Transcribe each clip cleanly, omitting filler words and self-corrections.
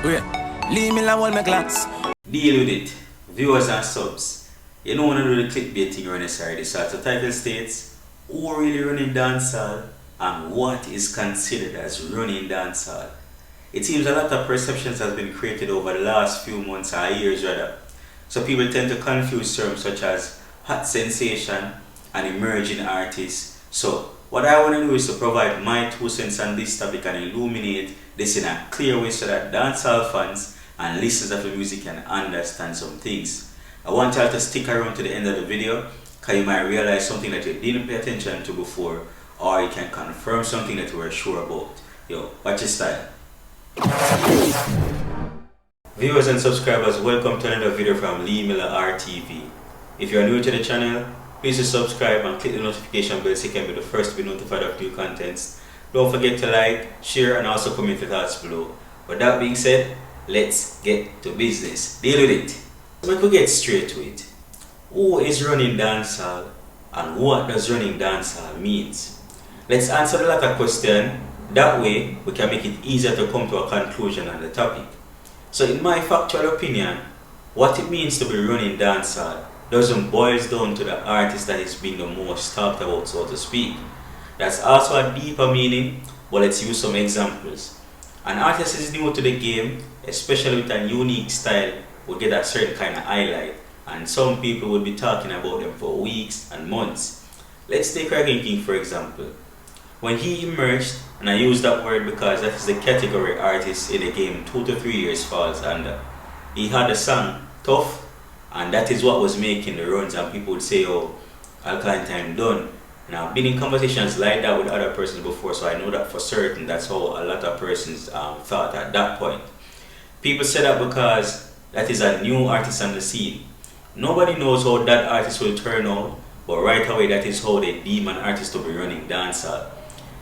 Wait, leave me alone, my glass. Deal with it. Viewers and subs. You know when I do the clickbait thing on this already. So the title states, who really running dancehall and what is considered as running dancehall. It seems a lot of perceptions has been created over the last few months or years rather. So people tend to confuse terms such as hot sensation and emerging artists. So what I want to do is to provide my 2 cents on this topic and illuminate this in a clear way so that dancehall fans and listeners of the music can understand some things. I want y'all to stick around to the end of the video because you might realize something that you didn't pay attention to before, or you can confirm something that you were sure about. Yo, watch your style. Viewers and subscribers, welcome to another video from leemillerrtv. If you are new to the channel, please subscribe and click the notification bell so you can be the first to be notified of new contents. Don't forget to like, share and also comment your thoughts below. With that being said, let's get to business. Deal with it. We could get straight to it. Who is running dancehall and what does running dancehall means? Let's answer the latter question. That way we can make it easier to come to a conclusion on the topic. So in my factual opinion, what it means to be running dancehall doesn't boil down to the artist that is being the most talked about, so to speak. That's also a deeper meaning, but let's use some examples. An artist is new to the game, especially with a unique style, will get a certain kind of highlight, and some people will be talking about them for weeks and months. Let's take Reggae King for example. When he emerged, and I use that word because that is the category artist in the game 2 to 3 years falls under. He had a song, Tough, and that is what was making the runs, and people would say, oh, Alkaline Time done. And I've been in conversations like that with other persons before, so I know that for certain that's how a lot of persons thought at that point. People say that because that is a new artist on the scene. Nobody knows how that artist will turn out, but right away that is how they deem an artist to be running dancehall.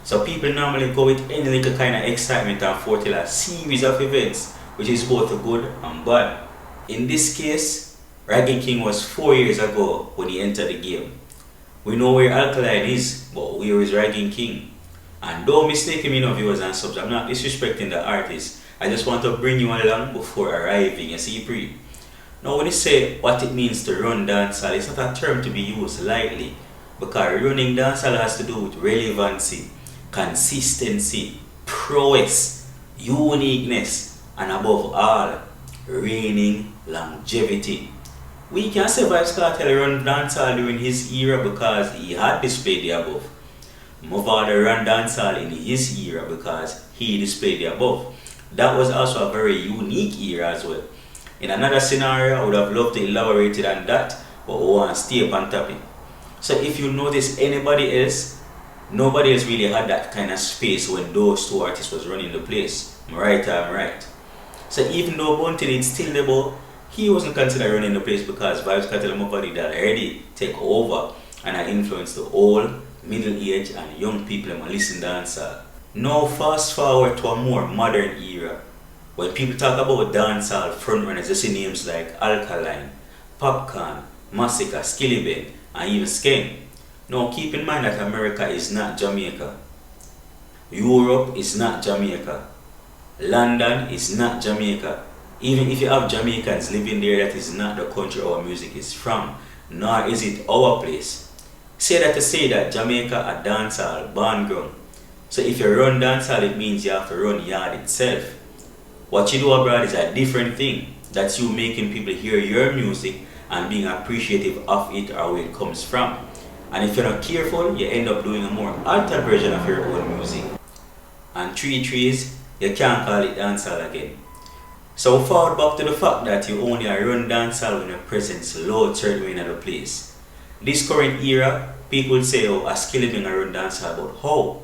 So people normally go with any little kind of excitement and foretell a series of events, which is both good and bad. In this case, Reggae King was 4 years ago when he entered the game. We know where Alkaline is, but where is Reggae King? And don't mistake me, no viewers and subs, I'm not disrespecting the artist. I just want to bring you along before arriving, you see pre. Now when you say what it means to run dancehall, it's not a term to be used lightly, because running dancehall has to do with relevancy, consistency, prowess, uniqueness, and above all, reigning longevity. We can say Vybz Kartel run dancehall during his era because he had displayed the above. Mavado ran dancehall in his era because he displayed the above. That was also a very unique era as well. In another scenario, I would have loved to elaborate on that, but we want to stay up on topic. So if you notice anybody else, nobody else really had that kind of space when those 2 artists was running the place. I'm right, I'm right. So even though Bunty did still the ball, he wasn't considered running the place because Vybz Kartel and Mavado that already take over and I influenced the old, middle age and young people who listen dancehall. Now fast forward to a more modern era. When people talk about dancehall frontrunners, you see names like Alkaline, Popcorn, Massacre, Skillibeng and even Skeng. Now keep in mind that America is not Jamaica. Europe is not Jamaica. London is not Jamaica. Even if you have Jamaicans living there, that is not the country our music is from, nor is it our place. Say that to say that Jamaica a dancehall born ground. So if you run dancehall, it means you have to run yard itself. What you do abroad is a different thing. That's you making people hear your music and being appreciative of it or where it comes from. And if you're not careful, you end up doing a more altered version of your own music. And 3 trees, you can't call it dancehall again. So forward back to the fact that you only run dancehall when your presence low certain way in the place. This current era, people say, oh, a Skillibeng run dancehall, but how?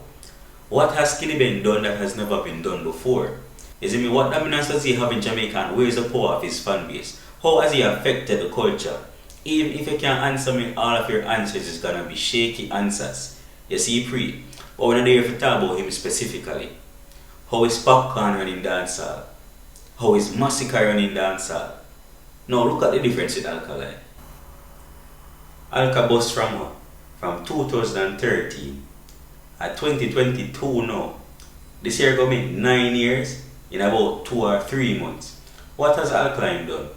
What has Skillibeng done that has never been done before? Is it me, what dominance does he have in Jamaica and where is the power of his fan base? How has he affected the culture? Even if you can't answer me, all of your answers is gonna be shaky answers. You see pre, but we're not there to talk about him specifically. How is Popcorn running dancehall? How is Massacre running dancehall? Now look at the difference with Alkaline. Alka bust from what? From 2013. At 2022 now. This year gonna make 9 years. in about 2 or 3 months. What has Alkaline done?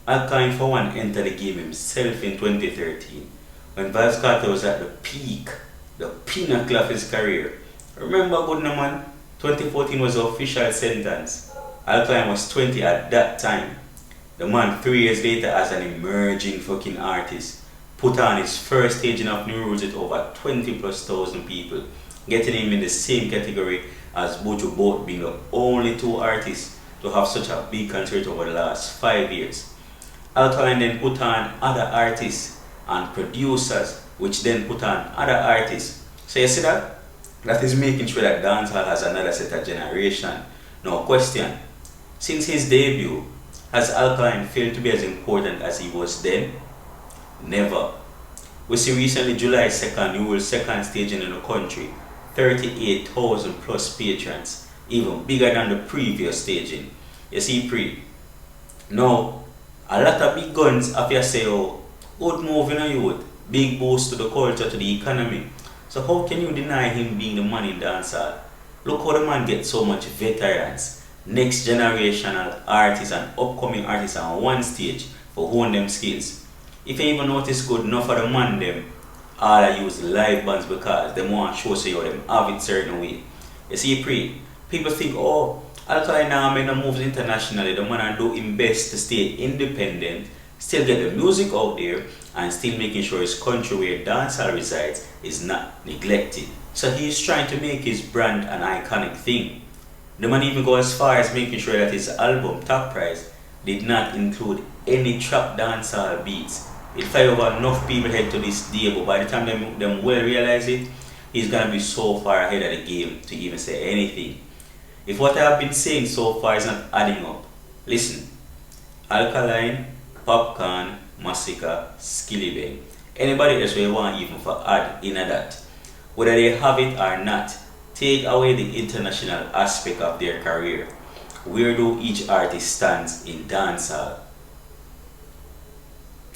Alkaline for one entered the game himself in 2013 when Vybz Kartel was at the peak, the pinnacle of his career. Remember good no man, 2014 was the official sentence. Alkaline was 20 at that time. The man 3 years later as an emerging fucking artist put on his first staging of New Rules with over 20,000+ people, getting him in the same category as Buju, both being the only 2 artists to have such a big concert over the last 5 years. Alkaline then put on other artists and producers, which then put on other artists. So you see that? That is making sure that dancehall has another set of generation. Now question, since his debut, has Alkaline failed to be as important as he was then? Never. We see recently July 2nd, New World's second staging in the country, 38,000+ patrons, even bigger than the previous staging. You see pre. Now, a lot of big guns have you say, oh, good move in a youth, big boost to the culture, to the economy. So how can you deny him being the man in dancehall? Look how the man gets so much veterans, next generational artists and upcoming artists on one stage for hone them skills. If you even notice good enough for the man them, all I use live bands because they want to show so you them have it certain way. You see pre, people think, oh, Alkaline now make no moves internationally, the man do his best to stay independent, still get the music out there, and still making sure his country where dancehall resides is not neglected. So he is trying to make his brand an iconic thing. The man even go as far as making sure that his album Top Prize did not include any trap dancehall beats. It fly over enough people head to this day, but by the time them will realize it, he's gonna be so far ahead of the game to even say anything. If what I have been saying so far is not adding up, listen. Alkaline, Popcorn, Massacre, Skillibeng. Anybody else will want even for add in that. Whether they have it or not, take away the international aspect of their career. Where do each artist stands in dancehall?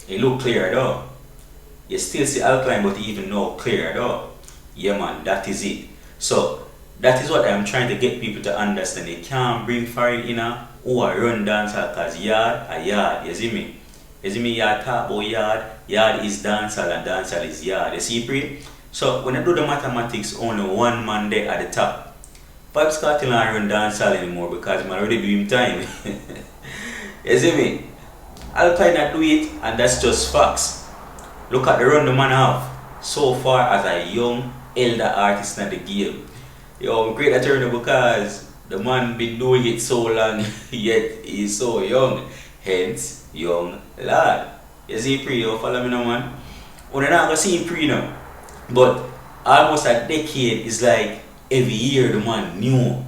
It look clear though. You still see Alkaline but you even know clear though. Yeah man, that is it. So that is what I'm trying to get people to understand. They can't bring foreign in who are run dancehall because yard a yard, you see me? You see me, yard talk about yard is dancehall and dancehall is yard. You see pre? So when I do the mathematics, only one man there at the top. Vybz Kartel don't run dancehall anymore because I'm already doing time. You see me? Alkaline not do it, and that's just facts. Look at the run the man have so far as a young elder artist in the game. Yo, I'm great at turning because the man been doing it so long, yet he's so young. Hence, young lad. You see pre, you follow me now man? We're not gonna see pre now. But almost a decade is like every year the man new.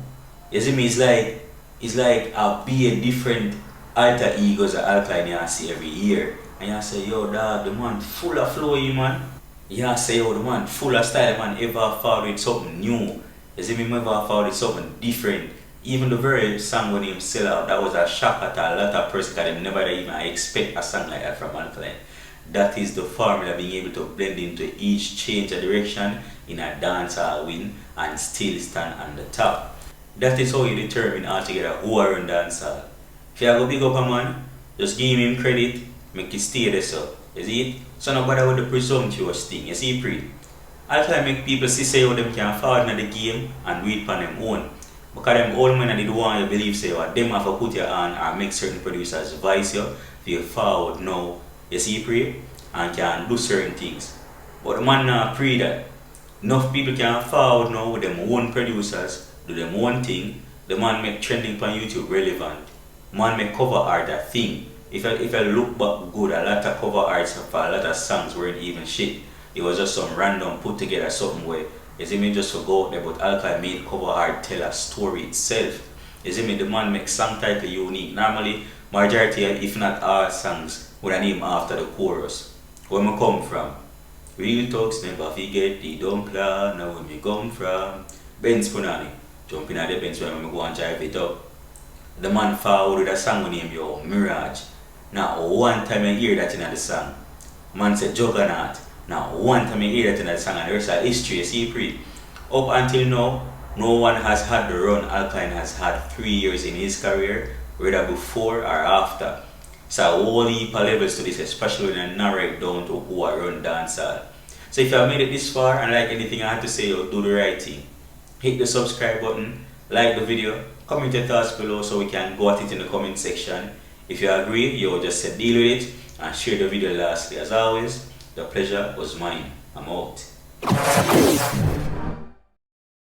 You see me? It's like I'll be a different alter egos of Alkaline you see every year. And you say, yo dog, the man full of flow man. You say, yo the man full of style man, ever forward with something new. You see me, ever forward with something different. Even the very song when him sell out, that was a shock at a lot of person because they never even expect a song like that from Alkaline. That is the formula, being able to blend into each change of direction in a dancehall win and still stand on the top. That is how you determine altogether who are in dancehall. If you have a big up a man, just give him credit, make it stay there so. You see it? So no bother with the presumptuous thing. You see pre? Alkaline make people see say how them can forward in the game and do it on them own. Because them old men and they don't want you to believe say what them have to put you on or make certain producers advise you for you forward now. You see pre? And can do certain things. But the man not pray that. Enough people can forward now with them own producers, do them own thing. The man make trending on YouTube relevant. Man make cover art a thing. If I look back good, a lot of cover arts for a lot of songs weren't even shit. It was just some random put together something where you see me just to go out there, but Alkaline made cover art tell a story itself. You see me, the man make song title unique. Normally majority if not all songs would I name after the chorus. Where I come from. Real talks never forget the dumpler, now where me come from. Benz Punani, jumping at the Benz when I go and drive it up. The man forward with a song named Yo Mirage. Now one time I hear that in the song. Man said Juggernaut. Now one time I hear that in the song and the rest of history, see pre. Up until now, No one has had the run Alkaline has had 3 years in his career, whether before or after. So a whole heap of levels to this, especially when I narrow it down to who I run dancehall. So if you have made it this far and like anything I had to say, you'll do the right thing. Hit the subscribe button, like the video, comment your thoughts below so we can go at it in the comment section. If you agree, you'll just say deal with it and share the video lastly. As always, the pleasure was mine. I'm out.